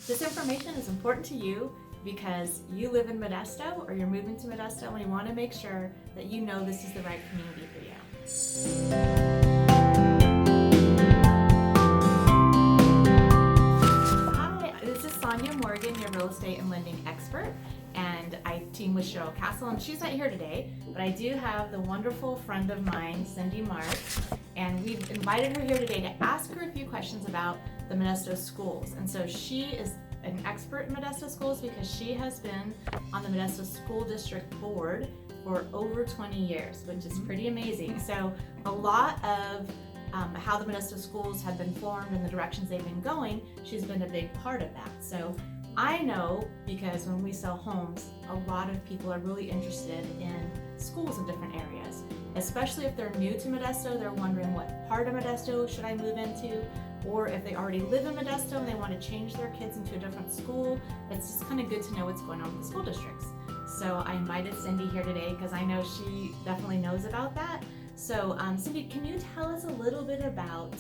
This information is important to you because you live in Modesto or you're moving to Modesto, and we want to make sure that you know this is the right community for you. Hi, this is Sonia Morgan, your real estate and lending expert, and I team with Cheryl Castle, and she's not here today, but I do have the wonderful friend of mine, Cindy Marks, and we've invited her here today to ask her a few questions about the Modesto schools. And so she is an expert in Modesto schools because she has been on the Modesto School District Board for over 20 years, which is pretty amazing. So a lot of how the Modesto schools have been formed and the directions they've been going, she's been a big part of that. So I know because when we sell homes, a lot of people are really interested in schools in different areas, especially if they're new to Modesto. They're wondering what part of Modesto should I move into, or if they already live in Modesto and they want to change their kids into a different school. It's just kind of good to know what's going on with the school districts. So I invited Cindy here today because I know she definitely knows about that. So Cindy, can you tell us a little bit about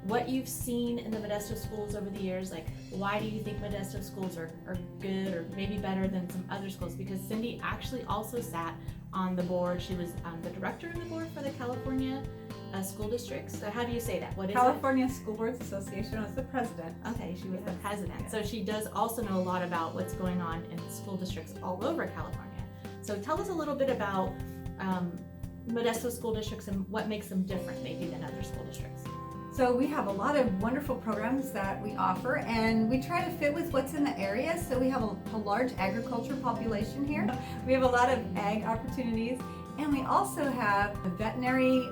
what you've seen in the Modesto schools over the years? Like, why do you think Modesto schools are good or maybe better than some other schools? Because Cindy actually also sat on the board. She was the director of the board for the California school districts. So how do you say that? What is California School Boards Association. Was the president. Okay, she was the president. Yes. So she does also know a lot about what's going on in school districts all over California. So tell us a little bit about Modesto school districts and what makes them different maybe than other school districts. So we have a lot of wonderful programs that we offer, and we try to fit with what's in the area. So we have a large agriculture population here. We have a lot of ag opportunities, and we also have a veterinary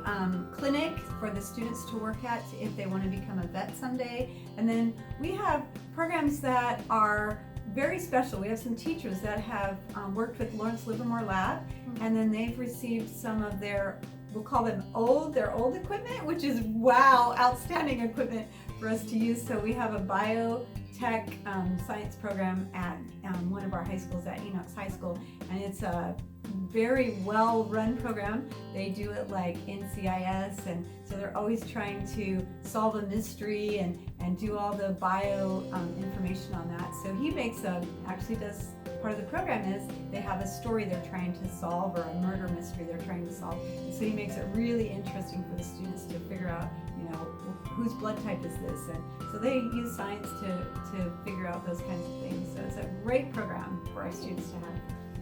clinic for the students to work at if they want to become a vet someday. And then we have programs that are very special. We have some teachers that have worked with Lawrence Livermore Lab, and then they've received some of their, we'll call them their old equipment, which is outstanding equipment for us to use. So we have a biotech science program at one of our high schools, at Enoch's High School, and it's a very well run program. They do it like NCIS, and so they're always trying to solve a mystery and do all the bio information on that. So he actually does, part of the program is they have a story they're trying to solve, or a murder mystery they're trying to solve. And so he makes it really interesting for the students to figure out, whose blood type is this? And so they use science to figure out those kinds of things. So it's a great program for our students to have.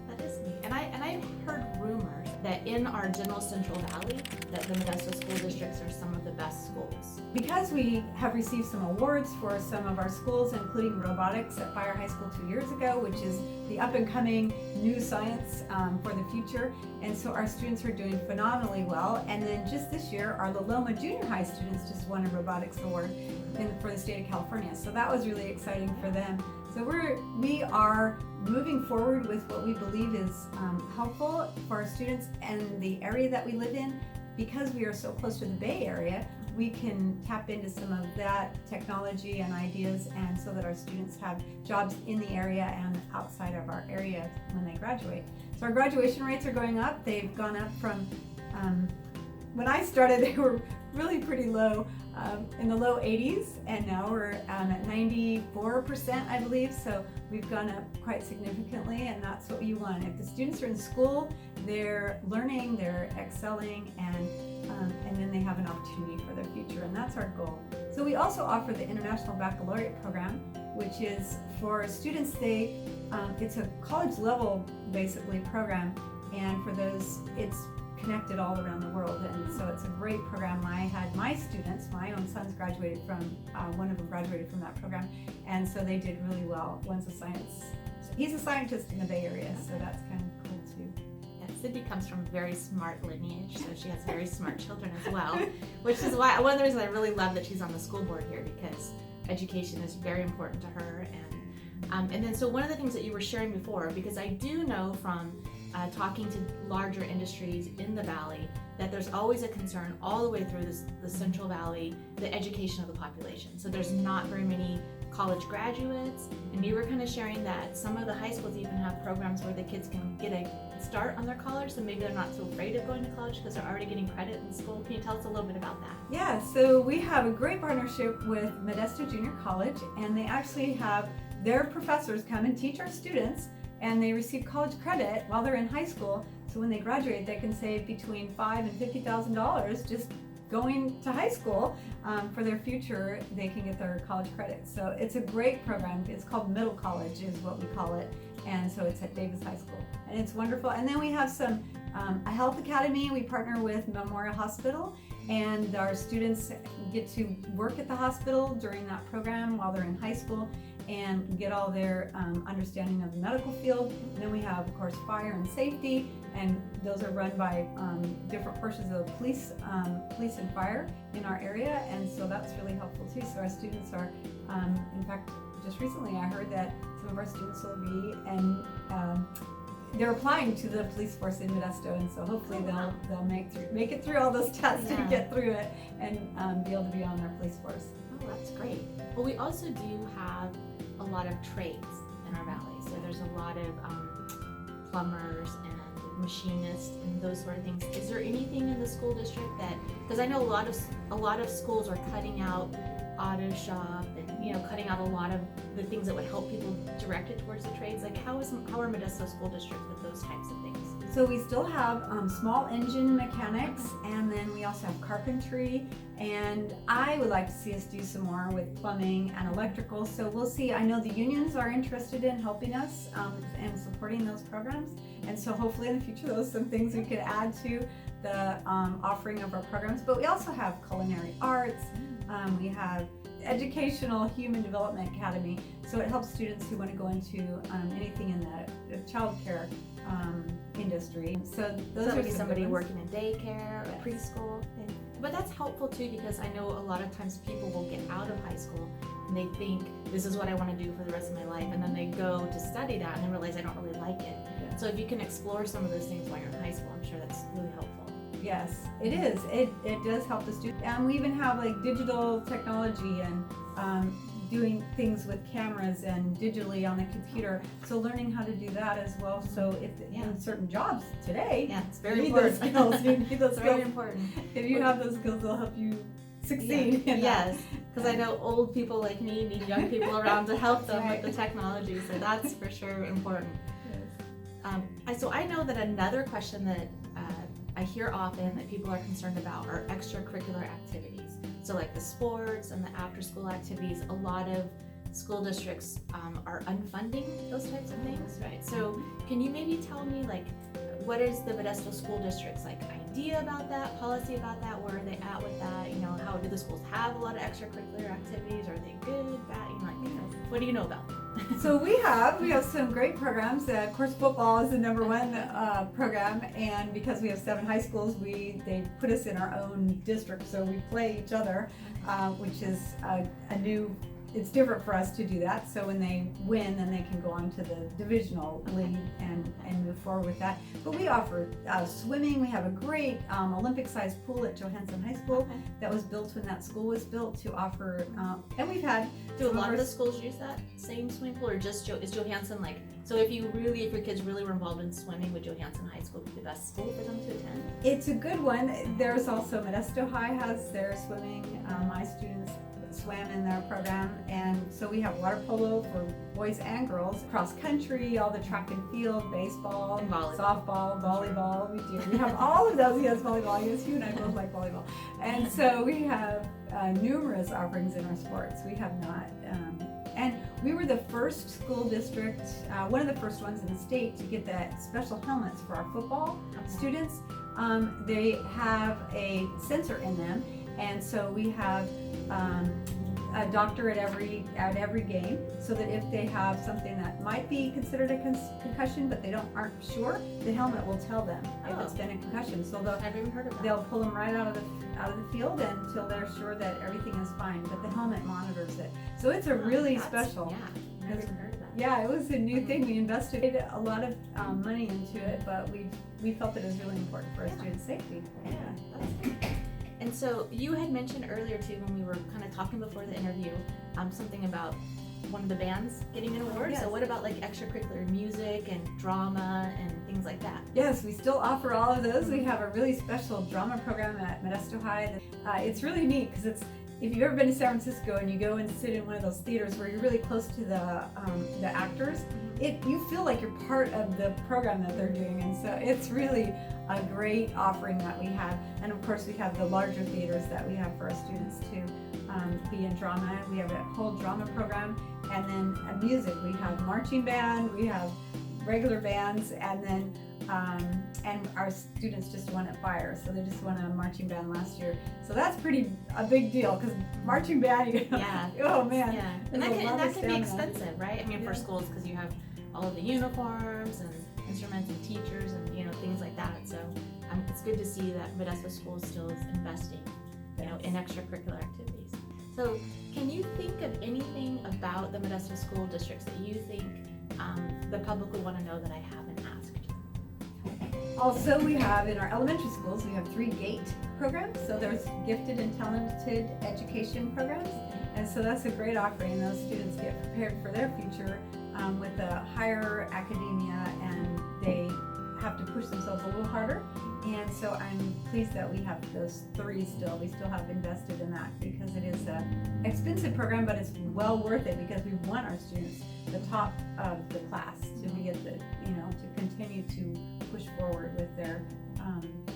That is neat. And I've heard rumors that in our general Central Valley that the Modesto school districts are some of the best schools. Because we have received some awards for some of our schools, including robotics at Fire High School 2 years ago, which is the up and coming new science for the future. And so our students are doing phenomenally well. And then just this year, our La Loma Junior High students just won a robotics award for the state of California. So that was really exciting for them. So we are moving forward with what we believe is helpful for our students and the area that we live in. Because we are so close to the Bay Area, we can tap into some of that technology and ideas, and so that our students have jobs in the area and outside of our area when they graduate. So our graduation rates are going up. They've gone up from, when I started, they were really pretty low, in the low 80s, and now we're at 94%, I believe. So we've gone up quite significantly, and that's what you want. If the students are in school, they're learning, they're excelling, and then they have an opportunity for their future, and that's our goal. So we also offer the International Baccalaureate program, which is for students. It's a college level basically program, and for those, it's connected all around the world, and so it's a great program. I had my students, my own sons graduated from, one of them graduated from that program, and so they did really well. He's a scientist in the Bay Area, so that's kind of cool too. Yeah, Cindy comes from a very smart lineage, so she has very smart children as well, which is why one of the reasons I really love that she's on the school board here, because education is very important to her. And then so one of the things that you were sharing before, because I do know from talking to larger industries in the valley that there's always a concern all the way through the Central Valley, the education of the population. So there's not very many college graduates, and you were kind of sharing that some of the high schools even have programs where the kids can get a start on their college, so maybe they're not so afraid of going to college because they're already getting credit in school. Can you tell us a little bit about that? Yeah, so we have a great partnership with Modesto Junior College, and they actually have their professors come and teach our students, and they receive college credit while they're in high school. So when they graduate, they can save between $5,000 and $50,000 just going to high school. For their future, they can get their college credit. So it's a great program. It's called Middle College is what we call it. And so it's at Davis High School. And it's wonderful. And then we have a health academy. We partner with Memorial Hospital, and our students get to work at the hospital during that program while they're in high school and get all their understanding of the medical field. And then we have, of course, fire and safety, and those are run by different portions of the police and fire in our area, and so that's really helpful too. So our students are, in fact, just recently I heard that some of our students will be, and they're applying to the police force in Modesto, and so hopefully they'll make it through all those tests and get through it and be able to be on our police force. Oh, that's great. Well, we also do have a lot of trades in our valley. So there's a lot of plumbers and machinists and those sort of things. Is there anything in the school district that, because I know a lot of schools are cutting out auto shop and cutting out a lot of the things that would help people directed towards the trades. Like how are Modesto school districts with those types of things? So we still have small engine mechanics, and then we also have carpentry, and I would like to see us do some more with plumbing and electrical. So we'll see. I know the unions are interested in helping us and supporting those programs, and so hopefully in the future those are some things we could add to the offering of our programs. But we also have culinary arts. We have educational human development academy, so it helps students who want to go into anything in the child care industry. So those so are maybe somebody ones. working in daycare or preschool. But that's helpful too, because I know a lot of times people will get out of high school and they think this is what I want to do for the rest of my life, and then they go to study that and then realize I don't really like it. Yeah. So if you can explore some of those things while you're in high school, I'm sure that's really helpful. Yes, it is. It does help the student. And we even have like digital technology and doing things with cameras and digitally on the computer. So learning how to do that as well. So if in certain jobs today, it's very important. Those skills. You need those skills. Very important. If you have those skills, they'll help you succeed. Yes, because I know old people like me need young people around to help them with the technology. So that's for sure important. Yes. So I know that another question that I hear often that people are concerned about are extracurricular activities. So like the sports and the after-school activities, a lot of school districts are unfunding those types of things, right? So can you maybe tell me, like, what is the Modesto school district's idea about that, policy about that? Where are they at with that? How do the schools have a lot of extracurricular activities? Are they good, bad? What do you know about them? So we have some great programs. Of course, football is the number one program, and because we have 7 high schools, they put us in our own district, so we play each other, which is it's different for us to do that. So when they win, then they can go on to the divisional league and move forward with that. But we offer swimming. We have a great Olympic-sized pool at Johansson High School that was built when that school was built to offer. And we've had. Do a lot of the schools use that same swimming pool, or just is Johansson like? So if your kids really were involved in swimming, would Johansson High School be the best school for them to attend? It's a good one. There's also Modesto High has their swimming. My students swam in their program, and so we have water polo for boys and girls, cross country, all the track and field, baseball, and softball, volleyball. We have all of those. Yes, volleyball. Yes, you and I both like volleyball. And so we have numerous offerings in our sports. We have not, and we were the first school district, one of the first ones in the state to get that special helmets for our football students. They have a sensor in them. And so we have a doctor at every game, so that if they have something that might be considered a concussion, but they aren't sure, the helmet will tell them if it's been a concussion. So I've even heard of that. They'll pull them right out of the field until they're sure that everything is fine. But the helmet monitors it, so it's a really special. Yeah, I've even heard of that. Yeah, it was a new thing. We invested a lot of money into it, but we felt that it was really important for our students' safety. Yeah, that's good. And so you had mentioned earlier too, when we were kind of talking before the interview, something about one of the bands getting an award. Yes. So what about like extracurricular music and drama and things like that? Yes, we still offer all of those. We have a really special drama program at Modesto High. It's really neat because if you've ever been to San Francisco and you go and sit in one of those theaters where you're really close to the actors, you feel like you're part of the program that they're doing, and so it's really a great offering that we have. And of course, we have the larger theaters that we have for our students to be in drama. We have a whole drama program, and then music. We have marching band, we have regular bands, and then and our students just won at Fire, so they just won a marching band last year. So that's a big deal because marching band, Yeah. oh man, Yeah, and that can be expensive, right? I mean, for schools, because you have all of the uniforms and instruments and teachers and things like that. So it's good to see that Modesto Schools still is investing, in extracurricular activities. So can you think of anything about the Modesto school districts that you think the public would want to know that I haven't asked? Also, we have in our elementary schools, we have 3 GATE programs. So there's gifted and talented education programs. And so that's a great offering. Those students get prepared for their future with a higher academia, and they have to push themselves a little harder. And so I'm pleased that we have those 3 still. We still have invested in that because it is an expensive program, but it's well worth it because we want our students, the top of the class, to be at the, to continue to push forward with their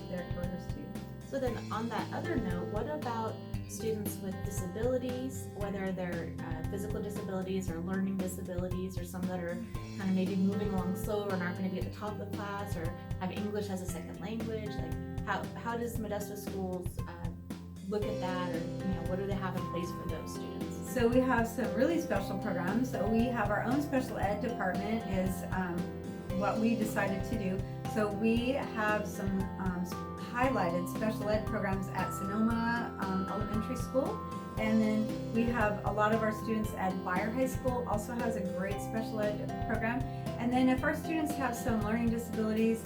careers too. So then on that other note, what about students with disabilities, whether they're physical disabilities or learning disabilities, or some that are kind of maybe moving along slower and aren't going to be at the top of the class, or have English as a second language? Like how does Modesto Schools look at that, or what do they have in place for those students? So we have some really special programs. So we have our own special ed department is what we decided to do. So we have some highlighted special ed programs at Sonoma Elementary School, and then we have a lot of our students at Fire High School also has a great special ed program. And then if our students have some learning disabilities,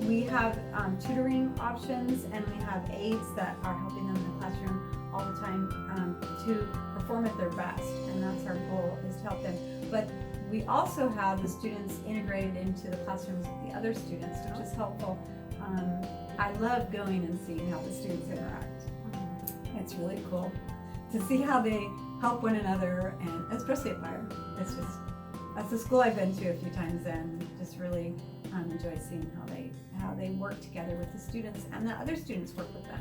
we have tutoring options, and we have aides that are helping them in the classroom all the time to perform at their best, and that's our goal, is to help them. But we also have the students integrated into the classrooms with the other students, which is helpful. I love going and seeing how the students interact. It's really cool to see how they help one another, and especially at Fire. That's a school I've been to a few times, and just really enjoy seeing how they work together with the students, and the other students work with them.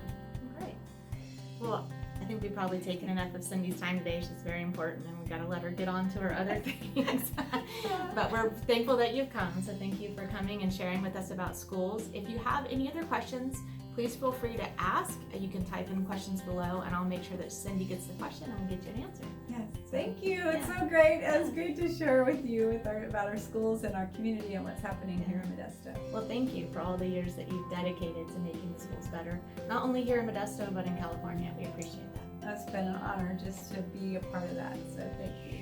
Great. Well, I think we've probably taken enough of Cindy's time today. She's very important, and we've got to let her get on to her other things. But we're thankful that you've come, so thank you for coming and sharing with us about schools. If you have any other questions, please feel free to ask. You can type in questions below, and I'll make sure that Cindy gets the question and we'll get you an answer. Yes, thank you. It's so great. It's great to share with you about our schools and our community and what's happening here in Modesto. Well, thank you for all the years that you've dedicated to making the schools better, not only here in Modesto, but in California. We appreciate that. It's been an honor just to be a part of that, so thank you.